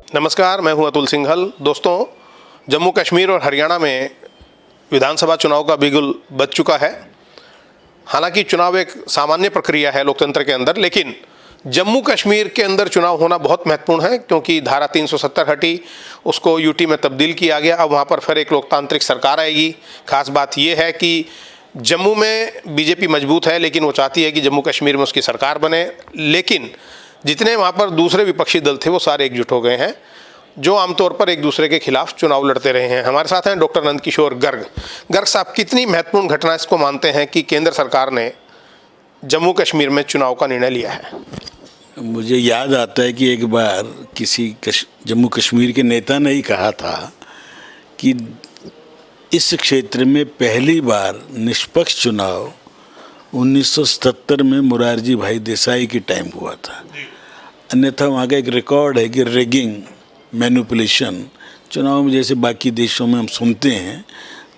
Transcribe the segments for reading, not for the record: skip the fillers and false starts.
नमस्कार, मैं हूं अतुल सिंघल। दोस्तों, जम्मू कश्मीर और हरियाणा में विधानसभा चुनाव का बिगुल बज चुका है। हालांकि चुनाव एक सामान्य प्रक्रिया है लोकतंत्र के अंदर, लेकिन जम्मू कश्मीर के अंदर चुनाव होना बहुत महत्वपूर्ण है, क्योंकि धारा 370 हटी, उसको यूटी में तब्दील किया गया। अब वहाँ पर फिर एक लोकतांत्रिक सरकार आएगी। खास बात यह है कि जम्मू में बीजेपी मजबूत है, लेकिन वो चाहती है कि जम्मू कश्मीर में उसकी सरकार बने। लेकिन जितने वहाँ पर दूसरे विपक्षी दल थे वो सारे एकजुट हो गए हैं, जो आमतौर पर एक दूसरे के खिलाफ चुनाव लड़ते रहे हैं। हमारे साथ हैं डॉक्टर नंदकिशोर गर्ग साहब। कितनी महत्वपूर्ण घटना इसको मानते हैं कि केंद्र सरकार ने जम्मू कश्मीर में चुनाव का निर्णय लिया है? मुझे याद आता है कि एक बार किसी जम्मू कश्मीर के नेता ने ही कहा था कि इस क्षेत्र में पहली बार निष्पक्ष चुनाव 1977 में मोरारजी भाई देसाई के टाइम हुआ था। अन्यथा वहाँ का एक रिकॉर्ड है कि रेगिंग, मैनिपुलेशन चुनाव में जैसे बाकी देशों में हम सुनते हैं,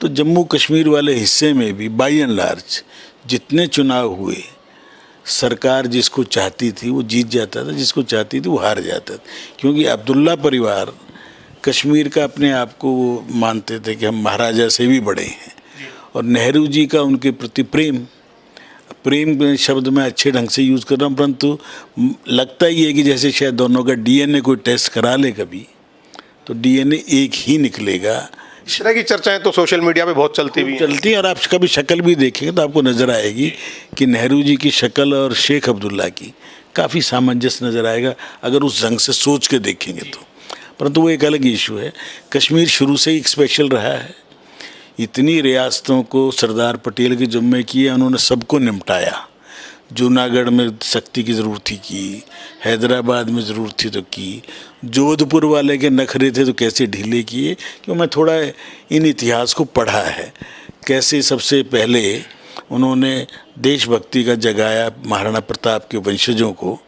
तो जम्मू कश्मीर वाले हिस्से में भी बाई एंड लार्ज जितने चुनाव हुए, सरकार जिसको चाहती थी वो जीत जाता था, जिसको चाहती थी वो हार जाता था। क्योंकि अब्दुल्ला परिवार कश्मीर का अपने आप को मानते थे कि हम महाराजा से भी बड़े हैं, और नेहरू जी का उनके प्रति प्रेम शब्द मैं अच्छे ढंग से यूज़ कर रहा हूँ, परंतु लगता ही है कि जैसे शायद दोनों का डीएनए कोई टेस्ट करा ले कभी, तो डीएनए एक ही निकलेगा। इस तरह की चर्चाएं तो सोशल मीडिया पे बहुत चलती हैं, और आप कभी शक्ल भी देखेंगे तो आपको नज़र आएगी कि नेहरू जी की शक्ल और शेख अब्दुल्ला की काफ़ी सामंजस्य नज़र आएगा अगर उस ढंग से सोच के देखेंगे तो। परंतु वो एक अलग इशू है। कश्मीर शुरू से ही एक स्पेशल रहा है। इतनी रियासतों को सरदार पटेल के जुम्मे किए, उन्होंने सबको निपटाया। जूनागढ़ में सख्ती की ज़रूरत थी की, हैदराबाद में ज़रूरत थी तो की, जोधपुर वाले के नखरे थे तो कैसे ढीले किए। क्यों मैं थोड़ा इन इतिहास को पढ़ा है, कैसे सबसे पहले उन्होंने देशभक्ति का जगाया महाराणा प्रताप के वंशजों को।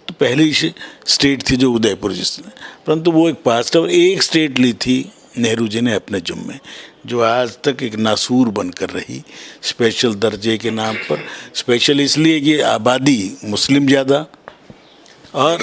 तो पहली स्टेट थी जो उदयपुर जिसने, परंतु वो एक पास्ट और एक स्टेट ली थी नेहरू जी ने अपने जुम्मे, जो आज तक एक नासूर बनकर रही स्पेशल दर्जे के नाम पर। स्पेशल इसलिए कि आबादी मुस्लिम ज़्यादा और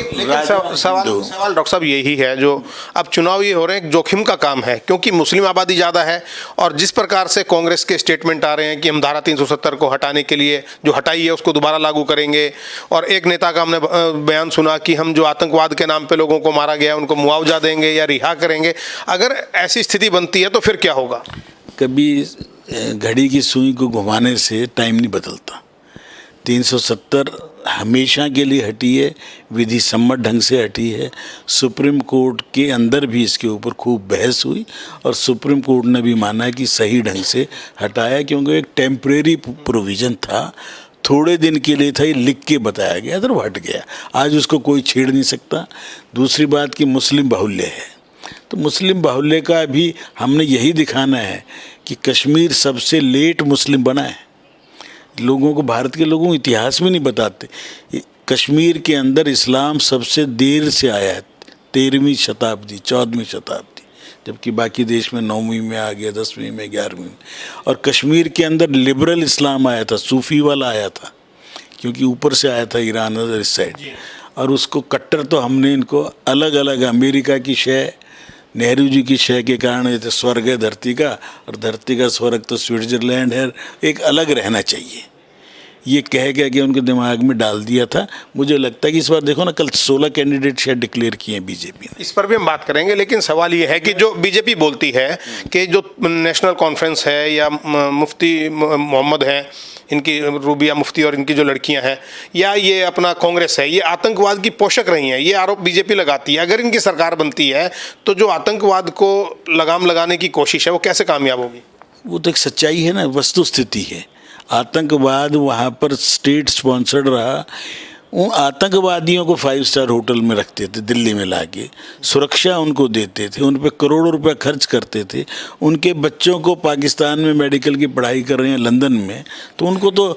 सवाल डॉक्टर साहब यही है, जो अब चुनाव ये हो रहे हैं, जोखिम का काम है, क्योंकि मुस्लिम आबादी ज़्यादा है। और जिस प्रकार से कांग्रेस के स्टेटमेंट आ रहे हैं कि हम धारा 370 को हटाने के लिए जो हटाई है उसको दोबारा लागू करेंगे, और एक नेता का हमने बयान सुना कि हम जो आतंकवाद के नाम पे लोगों को मारा गया उनको मुआवजा देंगे या रिहा करेंगे। अगर ऐसी स्थिति बनती है तो फिर क्या होगा? कभी घड़ी की सुई को घुमाने से टाइम नहीं बदलता। 370 हमेशा के लिए हटी है, विधि सम्मत ढंग से हटी है। सुप्रीम कोर्ट के अंदर भी इसके ऊपर खूब बहस हुई, और सुप्रीम कोर्ट ने भी माना कि सही ढंग से हटाया, क्योंकि एक टेम्परेरी प्रोविज़न था, थोड़े दिन के लिए था, ये लिख के बताया गया तो हट गया। आज उसको कोई छेड़ नहीं सकता। दूसरी बात कि मुस्लिम बाहुल्य है, तो मुस्लिम बाहुल्य का भी हमने यही दिखाना है कि कश्मीर सबसे लेट मुस्लिम बना है। लोगों को, भारत के लोगों को इतिहास में नहीं बताते, कश्मीर के अंदर इस्लाम सबसे देर से आया है, 13वीं शताब्दी 14वीं शताब्दी, जबकि बाकी देश में 9वीं में आ गया, 10वीं में, 11वीं में। और कश्मीर के अंदर लिबरल इस्लाम आया था, सूफी वाला आया था, क्योंकि ऊपर से आया था ईरान और इस साइड, और उसको कट्टर तो हमने इनको अलग अलग, अमेरिका की शय, नेहरू जी की शय के कारण ये तो स्वर्ग है धरती का, और धरती का स्वर्ग तो स्विट्ज़रलैंड है, एक अलग रहना चाहिए, ये कह के उनके दिमाग में डाल दिया था। मुझे लगता है कि इस बार देखो ना, कल 16 कैंडिडेट शायद डिक्लेयर किए हैं बीजेपी ने। इस पर भी हम बात करेंगे, लेकिन सवाल ये है कि जो बीजेपी बोलती है कि जो नेशनल कॉन्फ्रेंस है या मुफ्ती मोहम्मद हैं, इनकी रूबिया मुफ्ती और इनकी जो लड़कियां हैं, या ये अपना कांग्रेस है, ये आतंकवाद की पोषक रही हैं, ये आरोप बीजेपी लगाती है। अगर इनकी सरकार बनती है तो जो आतंकवाद को लगाम लगाने की कोशिश है वो कैसे कामयाब होगी? वो तो एक सच्चाई है ना, वस्तु स्थिति है। आतंकवाद वहाँ पर स्टेट स्पॉन्सर्ड रहा। उन आतंकवादियों को 5 स्टार होटल में रखते थे, दिल्ली में लाके सुरक्षा उनको देते थे, उन पर करोड़ों रुपए खर्च करते थे। उनके बच्चों को पाकिस्तान में मेडिकल की पढ़ाई कर रहे हैं लंदन में, तो उनको तो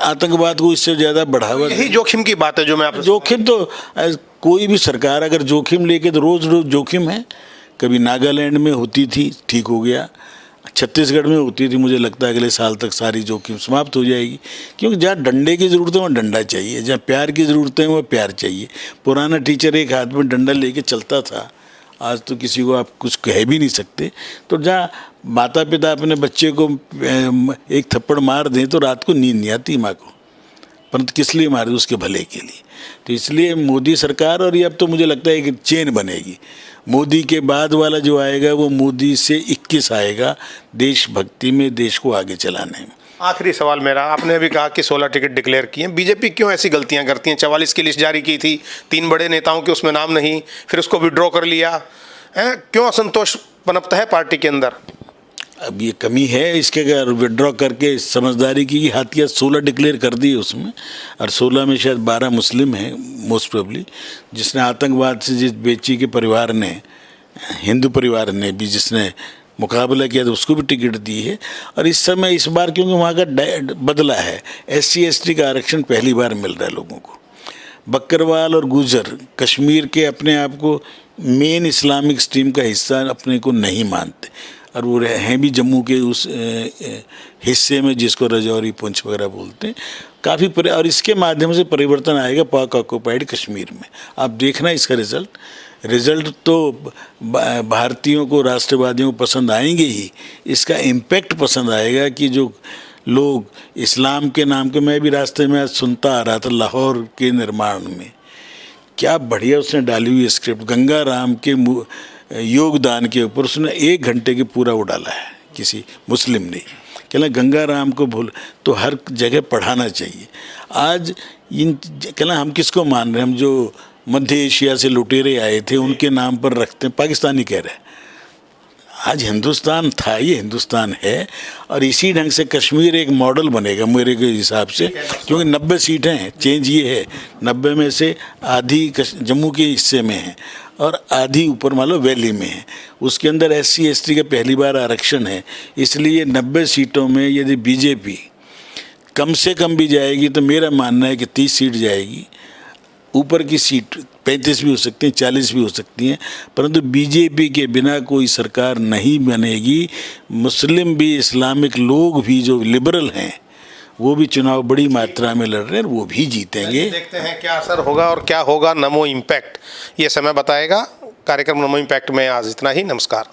आतंकवाद को इससे ज़्यादा बढ़ावा। यही जोखिम की बात है जो मैं आप जोखिम तो कोई भी सरकार अगर जोखिम लेके, तो रोज़ रोज़ जोखिम है। कभी नागालैंड में होती थी, ठीक हो गया, छत्तीसगढ़ में होती थी, मुझे लगता है अगले साल तक सारी जोखिम समाप्त हो जाएगी। क्योंकि जहाँ डंडे की ज़रूरत है वहाँ डंडा चाहिए, जहाँ प्यार की ज़रूरत है वहाँ प्यार चाहिए। पुराना टीचर एक हाथ में डंडा लेके चलता था, आज तो किसी को आप कुछ कह भी नहीं सकते। तो जहाँ माता पिता अपने बच्चे को एक थप्पड़ मार दें तो रात को नींद नहीं आती माँ को, परंतु किस लिए मारे? उसके भले के लिए। तो इसलिए मोदी सरकार, और ये अब तो मुझे लगता है कि चेन बनेगी, मोदी के बाद वाला जो आएगा वो मोदी से 21 आएगा देशभक्ति में, देश को आगे चलाने में। आखिरी सवाल मेरा, आपने अभी कहा कि 16 टिकट डिक्लेयर किए, बीजेपी क्यों ऐसी गलतियां करती हैं? 44 की लिस्ट जारी की थी, 3 बड़े नेताओं के उसमें नाम नहीं, फिर उसको विड्रॉ कर लिया है, क्यों असंतोष पनपता है पार्टी के अंदर? अब ये कमी है इसके, अगर विड्रॉ करके समझदारी की हाथिया 16 डिक्लेयर कर दी उसमें, और 16 में शायद 12 मुस्लिम हैं मोस्ट प्रोबेबली, जिसने आतंकवाद से जिस बेची के परिवार ने, हिंदू परिवार ने भी जिसने मुकाबला किया तो उसको भी टिकट दी है। और इस समय इस बार क्योंकि वहाँ का बदला है, SC ST का आरक्षण पहली बार मिल रहा है लोगों को। बकरवाल और गुजर कश्मीर के अपने आप को मेन इस्लामिक स्ट्रीम का हिस्सा अपने को नहीं मानते, और वो हैं भी जम्मू के उस हिस्से में जिसको रजौरी पुंछ वगैरह बोलते हैं काफ़ी और इसके माध्यम से परिवर्तन आएगा पाक ऑक्युपाइड कश्मीर में। आप देखना इसका रिज़ल्ट तो भारतीयों को, राष्ट्रवादियों को पसंद आएंगे ही, इसका इम्पैक्ट पसंद आएगा कि जो लोग इस्लाम के नाम के, मैं भी रास्ते में आज सुनता आ रहा था लाहौर के निर्माण में, क्या बढ़िया उसने डाली हुई स्क्रिप्ट, गंगा राम के योगदान के ऊपर उसने 1 घंटे के पूरा वो डाला है, किसी मुस्लिम ने। कहना गंगा राम को भूल तो हर जगह पढ़ाना चाहिए। आज इन कहना हम किसको मान रहे हैं? हम जो मध्य एशिया से लुटेरे आए थे उनके नाम पर रखते हैं, पाकिस्तानी कह रहे हैं। आज हिंदुस्तान था, ये हिंदुस्तान है, और इसी ढंग से कश्मीर एक मॉडल बनेगा मेरे के हिसाब से, क्योंकि 90 सीटें हैं। चेंज ये है 90 में से आधी जम्मू के हिस्से में है और आधी ऊपर मान लो वैली में है, उसके अंदर SC ST का पहली बार आरक्षण है। इसलिए 90 सीटों में यदि बीजेपी कम से कम भी जाएगी तो मेरा मानना है कि 30 सीट जाएगी। ऊपर की सीट 35 भी हो सकती हैं, 40 भी हो सकती हैं, परंतु बीजेपी के बिना कोई सरकार नहीं बनेगी। मुस्लिम भी, इस्लामिक लोग भी जो लिबरल हैं वो भी चुनाव बड़ी मात्रा में लड़ रहे हैं, वो भी जीतेंगे। देखते हैं क्या असर होगा और क्या होगा नमो इम्पैक्ट, ये समय बताएगा। कार्यक्रम नमो इम्पैक्ट में आज इतना ही। नमस्कार।